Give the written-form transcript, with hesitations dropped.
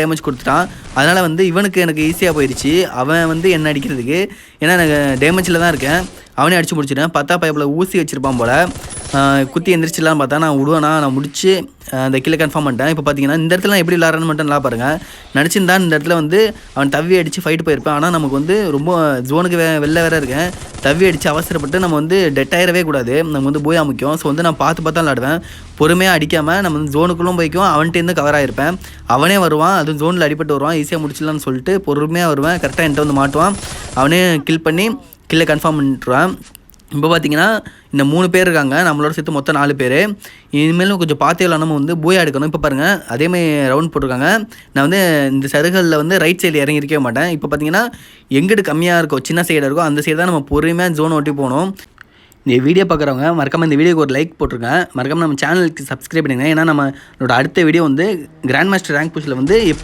Damage கொடுத்துட்டான். அதனால் வந்து இவனுக்கு எனக்கு ஈஸியாக போயிடுச்சு. அவன் வந்து என்ன அடிக்கிறதுக்கு, ஏன்னா எனக்கு டேமேஜில் தான் இருக்கேன். அவனே அடித்து முடிச்சிட்டேன். பார்த்தா பைப்பில் ஊசி வச்சுருப்பான் போல். குத்தி எந்திரிச்சிடலான்னு பார்த்தா நான் விடுவேனா, நான் முடிச்சு அந்த கில்லை கன்ஃபார்ம் பண்ணிட்டேன். இப்போ பார்த்தீங்கன்னா இந்த இடத்துல எப்படி விளாட்றேன்னு மட்டும் நல்லா பாருங்கள். நினச்சிருந்தான் இந்த இடத்துல வந்து அவன் தவி அடித்து ஃபைட்டு போயிருப்பேன். ஆனால் நமக்கு வந்து ரொம்ப ஜோனுக்கு வெளில வேறு இருக்கேன். தவி அடித்து அவசரப்பட்டு நம்ம வந்து டெட் ஆகிடவே கூடாது. நம்ம வந்து போயா முக்கியம். ஸோ வந்து நான் பார்த்து தான் விளாடுவேன். பொறுமையாக அடிக்காமல் நம்ம வந்து ஜோனுக்குள்ளும் போய்க்கும். அவன்கிட்டேருந்து கவர் ஆகிருப்பேன். அவனே வருவான், அதுவும் ஜோனில் அடிபட்டு வருவான். ஈஸியாக முடிச்சிடலான்னு சொல்லிட்டு பொறுமையாக வருவேன். கரெக்டாக என்கிட்ட வந்து மாட்டுவான். அவனே கில் பண்ணி கில்லை கன்ஃபார்ம் பண்ணிட்டுருவான். இப்போ பார்த்தீங்கன்னா இந்த 3 பேர் இருக்காங்க, நம்மளோட சேர்த்து மொத்தம் 4 பேர். இனிமேலும் கொஞ்சம் பார்த்தே நம்ம வந்து போயா எடுக்கணும். இப்போ பாருங்கள் அதேமாதிரி ரவுண்ட் போட்டிருக்காங்க. நான் வந்து இந்த சருகளில் வந்து ரைட் சைடு இறங்கியிருக்கவே மாட்டேன். இப்போ பார்த்தீங்கன்னா எங்கிட்டு கம்மியாக இருக்கோ, சின்ன சைடாக இருக்கோ அந்த சைடு தான் நம்ம பொறுமையாக ஜோன் ஓட்டி போகணும். இந்த வீடியோ பார்க்குறவங்க மறக்காமல் இந்த வீடியோக்கு ஒரு லைக் போட்டிருங்க. மறக்காமல் நம்ம சேனலுக்கு சப்ஸ்கிரைப் பண்ணுங்க. ஏன்னா நம்மளோட அடுத்த வீடியோ வந்து கிராண்ட் மாஸ்டர் ரேங்க் புஷில் வந்து எப்படி